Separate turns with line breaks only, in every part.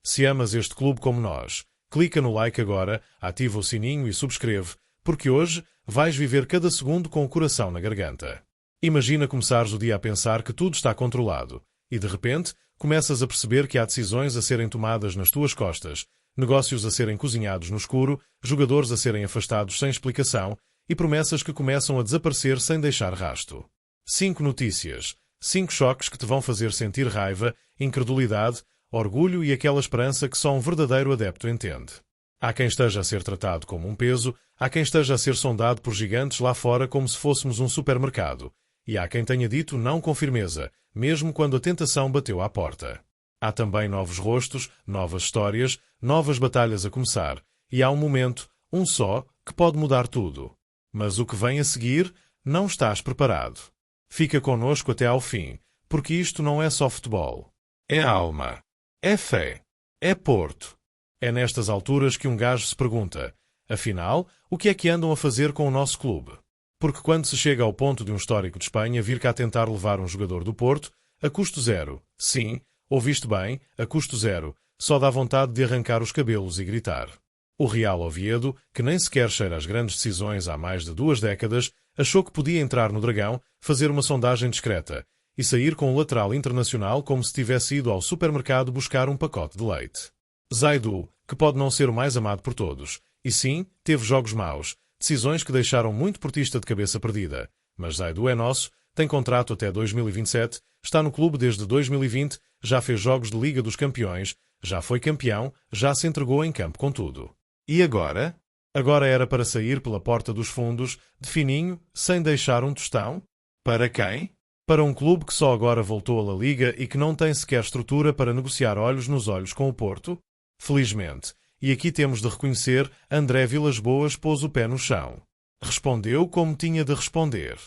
Se amas este clube como nós, clica no like agora, ativa o sininho e subscreve, porque hoje vais viver cada segundo com o coração na garganta. Imagina começares o dia a pensar que tudo está controlado e, de repente, começas a perceber que há decisões a serem tomadas nas tuas costas, negócios a serem cozinhados no escuro, jogadores a serem afastados sem explicação e promessas que começam a desaparecer sem deixar rasto. 5 notícias, 5 choques que te vão fazer sentir raiva, incredulidade, orgulho e aquela esperança que só um verdadeiro adepto entende. Há quem esteja a ser tratado como um peso, há quem esteja a ser sondado por gigantes lá fora como se fôssemos um supermercado, e há quem tenha dito não com firmeza, mesmo quando a tentação bateu à porta. Há também novos rostos, novas histórias, novas batalhas a começar, e há um momento, um só, que pode mudar tudo. Mas o que vem a seguir, não estás preparado. Fica connosco até ao fim, porque isto não é só futebol. É alma. É fé. É Porto. É nestas alturas que um gajo se pergunta, afinal, o que é que andam a fazer com o nosso clube? Porque quando se chega ao ponto de um histórico de Espanha vir cá tentar levar um jogador do Porto, a custo zero, sim, ouviste bem, a custo zero, só dá vontade de arrancar os cabelos e gritar. O Real Oviedo, que nem sequer cheira as grandes decisões há mais de 2 décadas, achou que podia entrar no Dragão, fazer uma sondagem discreta e sair com um lateral internacional como se tivesse ido ao supermercado buscar um pacote de leite. Zaidu, que pode não ser o mais amado por todos, e sim, teve jogos maus, decisões que deixaram muito portista de cabeça perdida, mas Zaidu é nosso, tem contrato até 2027, está no clube desde 2020, já fez jogos de Liga dos Campeões, já foi campeão, já se entregou em campo com tudo. E agora? Agora era para sair pela porta dos fundos, de fininho, sem deixar um tostão? Para quem? Para um clube que só agora voltou à La Liga e que não tem sequer estrutura para negociar olhos nos olhos com o Porto? Felizmente, e aqui temos de reconhecer, André Vilas-Boas pôs o pé no chão. Respondeu como tinha de responder.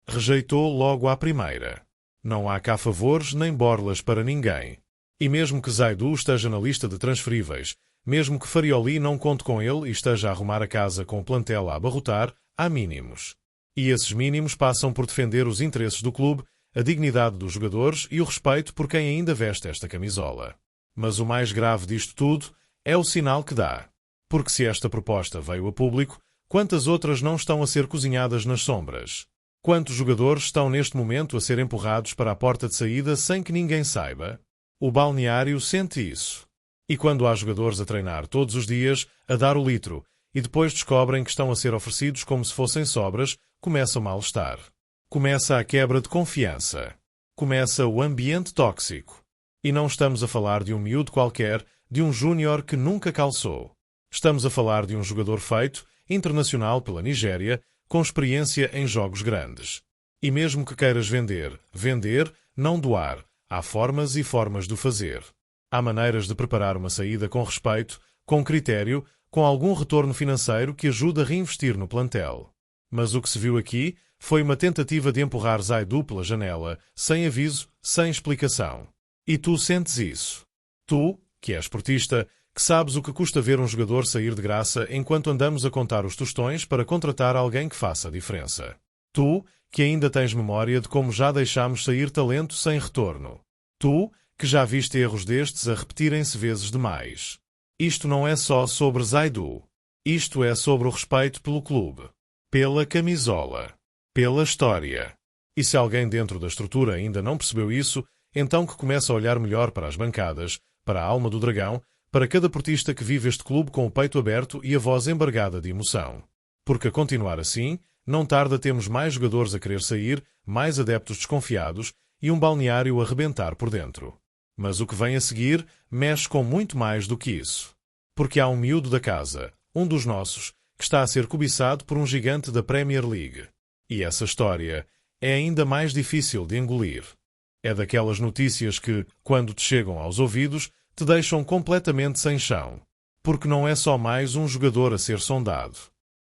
Rejeitou logo à primeira. Não há cá favores nem borlas para ninguém. E mesmo que Zaidu esteja na lista de transferíveis, mesmo que Farioli não conte com ele e esteja a arrumar a casa com o plantel a abarrotar, há mínimos. E esses mínimos passam por defender os interesses do clube, a dignidade dos jogadores e o respeito por quem ainda veste esta camisola. Mas o mais grave disto tudo é o sinal que dá. Porque se esta proposta veio a público, quantas outras não estão a ser cozinhadas nas sombras? Quantos jogadores estão neste momento a ser empurrados para a porta de saída sem que ninguém saiba? O balneário sente isso. E quando há jogadores a treinar todos os dias, a dar o litro, e depois descobrem que estão a ser oferecidos como se fossem sobras, começa o mal-estar. Começa a quebra de confiança. Começa o ambiente tóxico. E não estamos a falar de um miúdo qualquer, de um júnior que nunca calçou. Estamos a falar de um jogador feito, internacional pela Nigéria, com experiência em jogos grandes. E mesmo que queiras vender, não doar. Há formas e formas de o fazer. Há maneiras de preparar uma saída com respeito, com critério, com algum retorno financeiro que ajude a reinvestir no plantel. Mas o que se viu aqui foi uma tentativa de empurrar Zaidu pela janela, sem aviso, sem explicação. E tu sentes isso. Tu, que és portista, que sabes o que custa ver um jogador sair de graça enquanto andamos a contar os tostões para contratar alguém que faça a diferença. Tu, que ainda tens memória de como já deixámos sair talento sem retorno. Tu, que já viste erros destes a repetirem-se vezes demais. Isto não é só sobre Zaidu. Isto é sobre o respeito pelo clube, pela camisola, pela história. E se alguém dentro da estrutura ainda não percebeu isso, então que comece a olhar melhor para as bancadas, para a alma do dragão, para cada portista que vive este clube com o peito aberto e a voz embargada de emoção. Porque a continuar assim, não tarda temos mais jogadores a querer sair, mais adeptos desconfiados e um balneário a rebentar por dentro. Mas o que vem a seguir mexe com muito mais do que isso. Porque há um miúdo da casa, um dos nossos, que está a ser cobiçado por um gigante da Premier League. E essa história é ainda mais difícil de engolir. É daquelas notícias que, quando te chegam aos ouvidos, te deixam completamente sem chão. Porque não é só mais um jogador a ser sondado.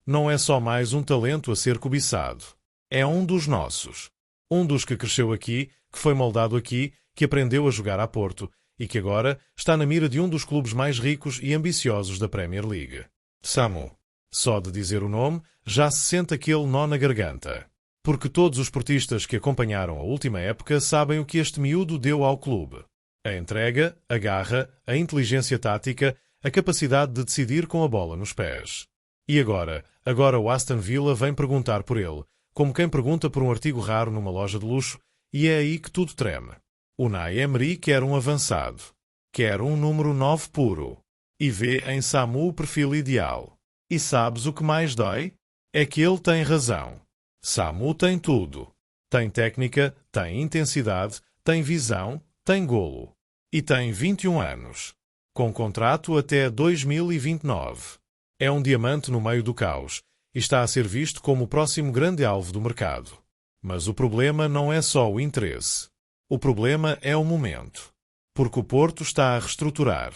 Não é só mais um talento a ser cobiçado. É um dos nossos. Um dos que cresceu aqui, que foi moldado aqui, que aprendeu a jogar a Porto e que agora está na mira de um dos clubes mais ricos e ambiciosos da Premier League. Samu. Só de dizer o nome, já se sente aquele nó na garganta. Porque todos os portistas que acompanharam a última época sabem o que este miúdo deu ao clube. A entrega, a garra, a inteligência tática, a capacidade de decidir com a bola nos pés. E agora o Aston Villa vem perguntar por ele, como quem pergunta por um artigo raro numa loja de luxo, e é aí que tudo treme. Unai Emery quer um avançado. Quer um número 9 puro. E vê em Samu o perfil ideal. E sabes o que mais dói? É que ele tem razão. Samu tem tudo. Tem técnica, tem intensidade, tem visão, tem golo. E tem 21 anos. Com contrato até 2029. É um diamante no meio do caos e está a ser visto como o próximo grande alvo do mercado. Mas o problema não é só o interesse. O problema é o momento. Porque o Porto está a reestruturar.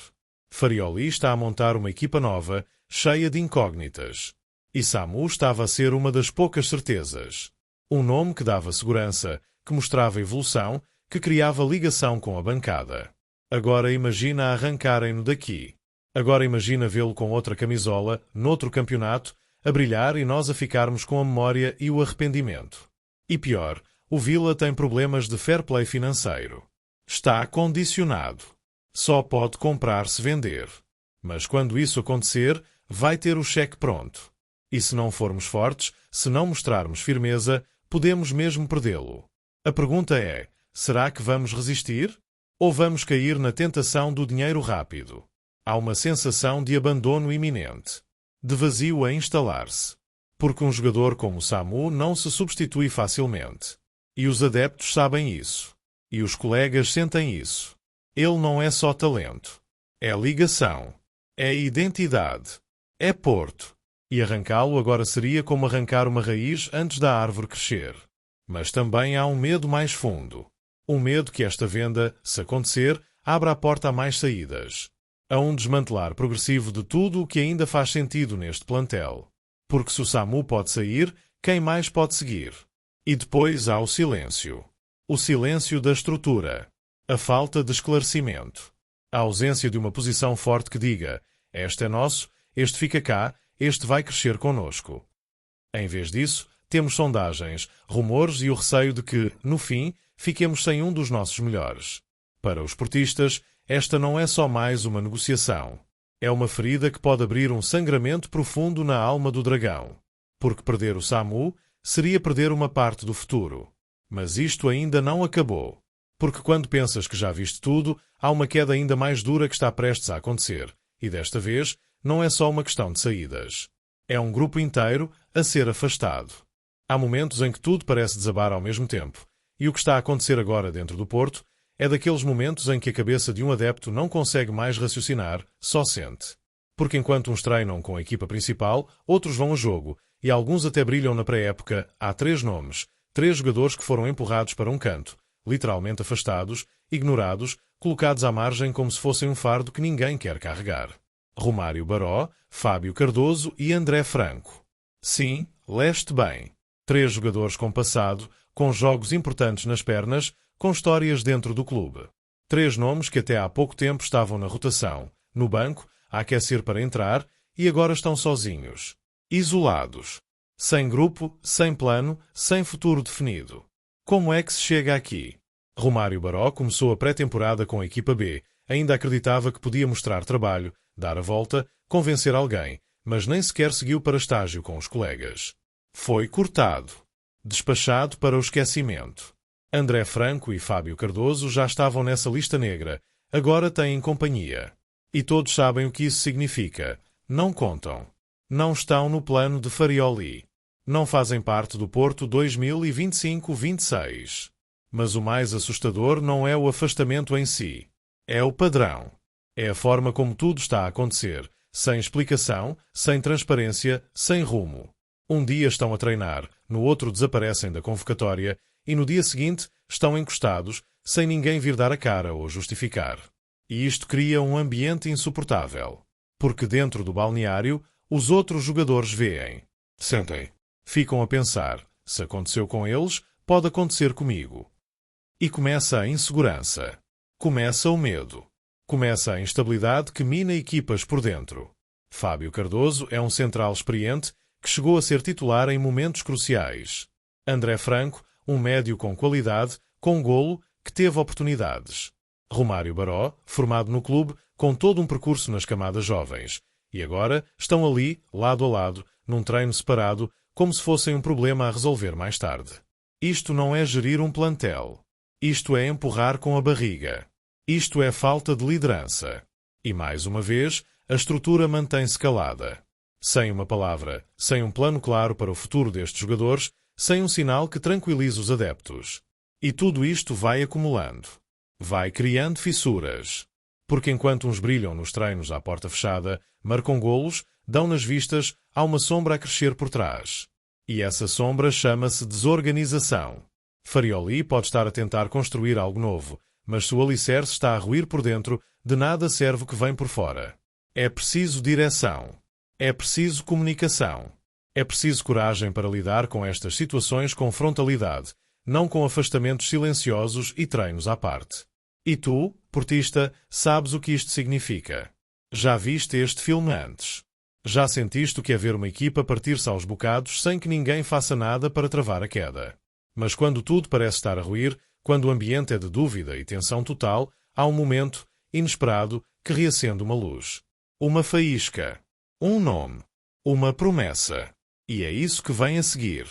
Farioli está a montar uma equipa nova, cheia de incógnitas. E Samu estava a ser uma das poucas certezas. Um nome que dava segurança, que mostrava evolução, que criava ligação com a bancada. Agora imagina arrancarem-no daqui. Agora imagina vê-lo com outra camisola, noutro campeonato, a brilhar e nós a ficarmos com a memória e o arrependimento. E pior, o Villa tem problemas de fair play financeiro. Está condicionado. Só pode comprar se vender. Mas quando isso acontecer, vai ter o cheque pronto. E se não formos fortes, se não mostrarmos firmeza, podemos mesmo perdê-lo. A pergunta é, será que vamos resistir? Ou vamos cair na tentação do dinheiro rápido? Há uma sensação de abandono iminente, de vazio a instalar-se. Porque um jogador como o Samu não se substitui facilmente. E os adeptos sabem isso. E os colegas sentem isso. Ele não é só talento. É ligação. É identidade. É Porto. E arrancá-lo agora seria como arrancar uma raiz antes da árvore crescer. Mas também há um medo mais fundo. Um medo que esta venda, se acontecer, abra a porta a mais saídas. A um desmantelar progressivo de tudo o que ainda faz sentido neste plantel. Porque se o Samu pode sair, quem mais pode seguir? E depois há o silêncio. O silêncio da estrutura. A falta de esclarecimento. A ausência de uma posição forte que diga: este é nosso, este fica cá, este vai crescer connosco. Em vez disso, temos sondagens, rumores e o receio de que, no fim, fiquemos sem um dos nossos melhores. Para os portistas, esta não é só mais uma negociação. É uma ferida que pode abrir um sangramento profundo na alma do dragão. Porque perder o Samu seria perder uma parte do futuro. Mas isto ainda não acabou. Porque quando pensas que já viste tudo, há uma queda ainda mais dura que está prestes a acontecer. E desta vez, não é só uma questão de saídas. É um grupo inteiro a ser afastado. Há momentos em que tudo parece desabar ao mesmo tempo. E o que está a acontecer agora dentro do Porto é daqueles momentos em que a cabeça de um adepto não consegue mais raciocinar, só sente. Porque enquanto uns treinam com a equipa principal, outros vão a jogo, e alguns até brilham na pré-época. Há 3 nomes, 3 jogadores que foram empurrados para um canto, literalmente afastados, ignorados, colocados à margem como se fossem um fardo que ninguém quer carregar. Romário Baró, Fábio Cardoso e André Franco. Sim, leste bem. 3 jogadores com passado, com jogos importantes nas pernas, com histórias dentro do clube. 3 nomes que até há pouco tempo estavam na rotação, no banco, a aquecer para entrar, e agora estão sozinhos. Isolados. Sem grupo, sem plano, sem futuro definido. Como é que se chega aqui? Romário Baró começou a pré-temporada com a equipa B, ainda acreditava que podia mostrar trabalho, dar a volta, convencer alguém, mas nem sequer seguiu para estágio com os colegas. Foi cortado. Despachado para o esquecimento. André Franco e Fábio Cardoso já estavam nessa lista negra, agora têm companhia. E todos sabem o que isso significa. Não contam. Não estão no plano de Farioli. Não fazem parte do Porto 2025-26. Mas o mais assustador não é o afastamento em si. É o padrão. É a forma como tudo está a acontecer, sem explicação, sem transparência, sem rumo. Um dia estão a treinar, no outro desaparecem da convocatória e no dia seguinte estão encostados, sem ninguém vir dar a cara ou justificar. E isto cria um ambiente insuportável. Porque dentro do balneário, os outros jogadores veem. Sentem. Ficam a pensar, se aconteceu com eles, pode acontecer comigo. E começa a insegurança. Começa o medo. Começa a instabilidade que mina equipas por dentro. Fábio Cardoso é um central experiente que chegou a ser titular em momentos cruciais. André Franco, um médio com qualidade, com golo, que teve oportunidades. Romário Baró, formado no clube, com todo um percurso nas camadas jovens. E agora estão ali, lado a lado, num treino separado, como se fossem um problema a resolver mais tarde. Isto não é gerir um plantel. Isto é empurrar com a barriga. Isto é falta de liderança. E mais uma vez, a estrutura mantém-se calada. Sem uma palavra, sem um plano claro para o futuro destes jogadores, sem um sinal que tranquilize os adeptos. E tudo isto vai acumulando. Vai criando fissuras. Porque enquanto uns brilham nos treinos à porta fechada, marcam golos, dão nas vistas, há uma sombra a crescer por trás. E essa sombra chama-se desorganização. Farioli pode estar a tentar construir algo novo, mas se o alicerce está a ruir por dentro, de nada serve o que vem por fora. É preciso direção. É preciso comunicação. É preciso coragem para lidar com estas situações com frontalidade, não com afastamentos silenciosos e treinos à parte. E tu, portista, sabes o que isto significa. Já viste este filme antes. Já sentiste o que é ver uma equipa partir-se aos bocados sem que ninguém faça nada para travar a queda. Mas quando tudo parece estar a ruir, quando o ambiente é de dúvida e tensão total, há um momento, inesperado, que reacende uma luz. Uma faísca. Um nome. Uma promessa. E é isso que vem a seguir.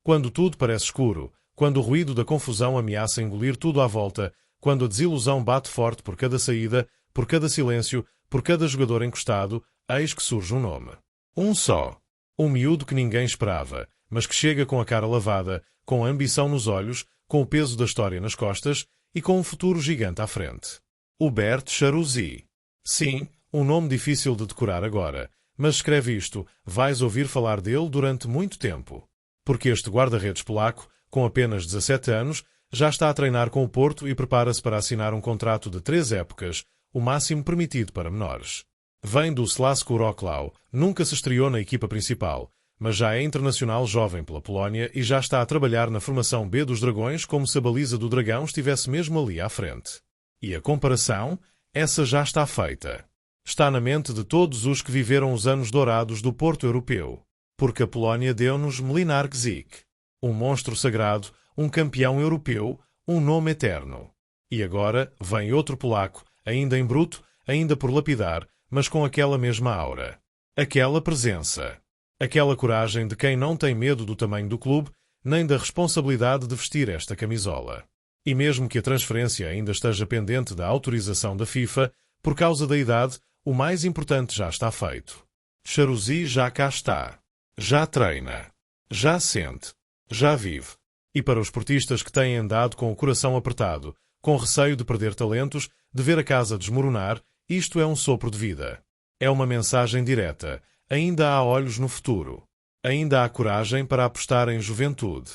Quando tudo parece escuro, quando o ruído da confusão ameaça engolir tudo à volta, quando a desilusão bate forte por cada saída, por cada silêncio, por cada jogador encostado, eis que surge um nome. Um só. Um miúdo que ninguém esperava, mas que chega com a cara lavada, com a ambição nos olhos, com o peso da história nas costas e com um futuro gigante à frente. Hubert Charuzy. Sim, um nome difícil de decorar agora, mas escreve isto, vais ouvir falar dele durante muito tempo. Porque este guarda-redes polaco, com apenas 17 anos, já está a treinar com o Porto e prepara-se para assinar um contrato de 3 épocas, o máximo permitido para menores. Vem do Śląsk Wrocław, nunca se estreou na equipa principal, mas já é internacional jovem pela Polónia e já está a trabalhar na formação B dos Dragões como se a baliza do Dragão estivesse mesmo ali à frente. E a comparação? Essa já está feita. Está na mente de todos os que viveram os anos dourados do Porto europeu. Porque a Polónia deu-nos Mlinar Gzik, um monstro sagrado, um campeão europeu, um nome eterno. E agora vem outro polaco, ainda em bruto, ainda por lapidar, mas com aquela mesma aura. Aquela presença. Aquela coragem de quem não tem medo do tamanho do clube, nem da responsabilidade de vestir esta camisola. E mesmo que a transferência ainda esteja pendente da autorização da FIFA, por causa da idade, o mais importante já está feito. Charuzy já cá está. Já treina. Já sente. Já vive. E para os portistas que têm andado com o coração apertado, com receio de perder talentos, de ver a casa desmoronar, isto é um sopro de vida. É uma mensagem direta. Ainda há olhos no futuro. Ainda há coragem para apostar em juventude.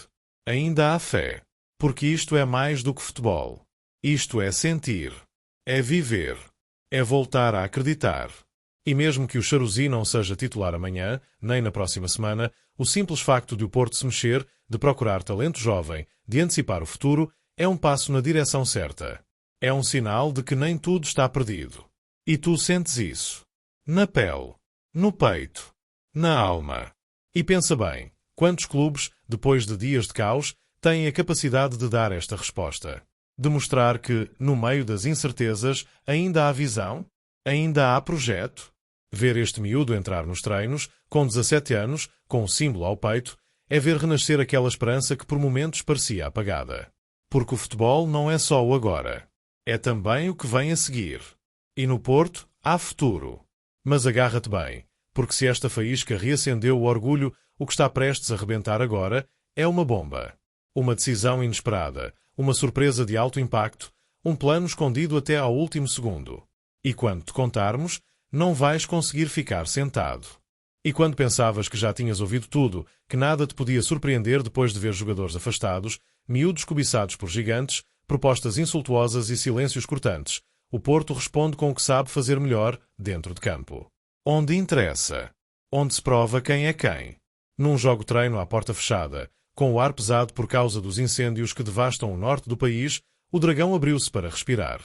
Ainda há fé. Porque isto é mais do que futebol. Isto é sentir. É viver. É voltar a acreditar. E mesmo que o Charuzy não seja titular amanhã, nem na próxima semana, o simples facto de o Porto se mexer, de procurar talento jovem, de antecipar o futuro, é um passo na direção certa. É um sinal de que nem tudo está perdido. E tu sentes isso. Na pele. No peito. Na alma. E pensa bem, quantos clubes, depois de dias de caos, têm a capacidade de dar esta resposta? De mostrar que, no meio das incertezas, ainda há visão? Ainda há projeto? Ver este miúdo entrar nos treinos, com 17 anos, com um símbolo ao peito, é ver renascer aquela esperança que por momentos parecia apagada. Porque o futebol não é só o agora. É também o que vem a seguir. E no Porto, há futuro. Mas agarra-te bem, porque se esta faísca reacendeu o orgulho, o que está prestes a rebentar agora é uma bomba. Uma decisão inesperada, uma surpresa de alto impacto, um plano escondido até ao último segundo. E quando te contarmos, não vais conseguir ficar sentado. E quando pensavas que já tinhas ouvido tudo, que nada te podia surpreender depois de ver jogadores afastados, miúdos cobiçados por gigantes, propostas insultuosas e silêncios cortantes, o Porto responde com o que sabe fazer melhor dentro de campo. Onde interessa. Onde se prova quem é quem. Num jogo-treino à porta fechada, com o ar pesado por causa dos incêndios que devastam o norte do país, o Dragão abriu-se para respirar.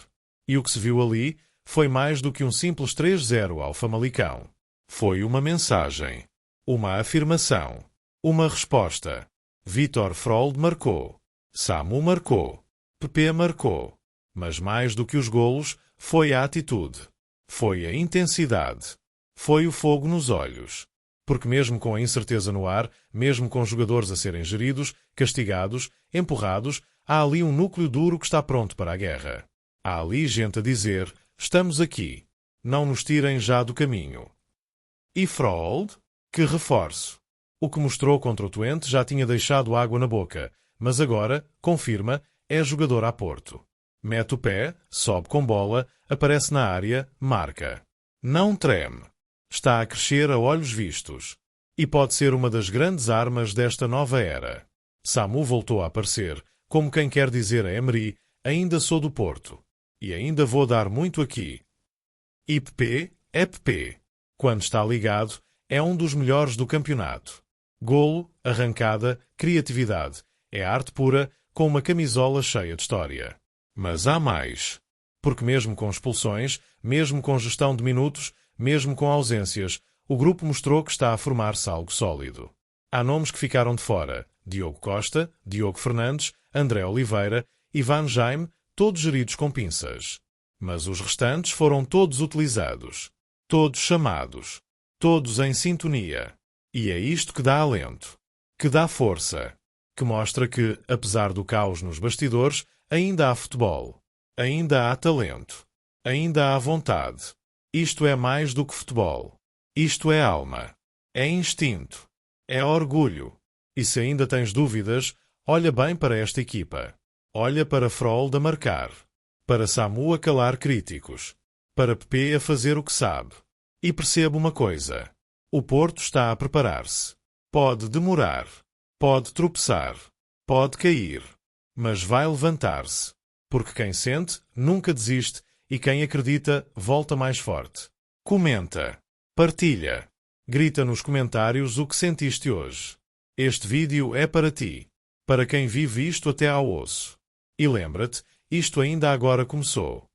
E o que se viu ali foi mais do que um simples 3-0 ao Famalicão. Foi uma mensagem. Uma afirmação. Uma resposta. Vítor Frold marcou. Samu marcou. Pepe marcou. Mas mais do que os golos, foi a atitude. Foi a intensidade. Foi o fogo nos olhos. Porque mesmo com a incerteza no ar, mesmo com jogadores a serem geridos, castigados, empurrados, há ali um núcleo duro que está pronto para a guerra. Há ali gente a dizer, estamos aqui. Não nos tirem já do caminho. E Froholt? Que reforço! O que mostrou contra o Twente já tinha deixado água na boca, mas agora, confirma, é jogador a Porto. Mete o pé, sobe com bola, aparece na área, marca. Não treme. Está a crescer a olhos vistos. E pode ser uma das grandes armas desta nova era. Samu voltou a aparecer, como quem quer dizer a Emery, ainda sou do Porto. E ainda vou dar muito aqui. E Pepe é Pepe. Quando está ligado, é um dos melhores do campeonato. Golo, arrancada, criatividade. É arte pura, com uma camisola cheia de história. Mas há mais. Porque mesmo com expulsões, mesmo com gestão de minutos, mesmo com ausências, o grupo mostrou que está a formar-se algo sólido. Há nomes que ficaram de fora. Diogo Costa, Diogo Fernandes, André Oliveira, Ivan Jaime, todos geridos com pinças. Mas os restantes foram todos utilizados. Todos chamados. Todos em sintonia. E é isto que dá alento. Que dá força. Que mostra que, apesar do caos nos bastidores, ainda há futebol. Ainda há talento. Ainda há vontade. Isto é mais do que futebol. Isto é alma. É instinto. É orgulho. E se ainda tens dúvidas, olha bem para esta equipa. Olha para Froholt a marcar. Para Samu a calar críticos. Para Pepe a fazer o que sabe. E perceba uma coisa. O Porto está a preparar-se. Pode demorar. Pode tropeçar. Pode cair. Mas vai levantar-se. Porque quem sente, nunca desiste, e quem acredita, volta mais forte. Comenta. Partilha. Grita nos comentários o que sentiste hoje. Este vídeo é para ti. Para quem vive isto até ao osso. E lembra-te, isto ainda agora começou.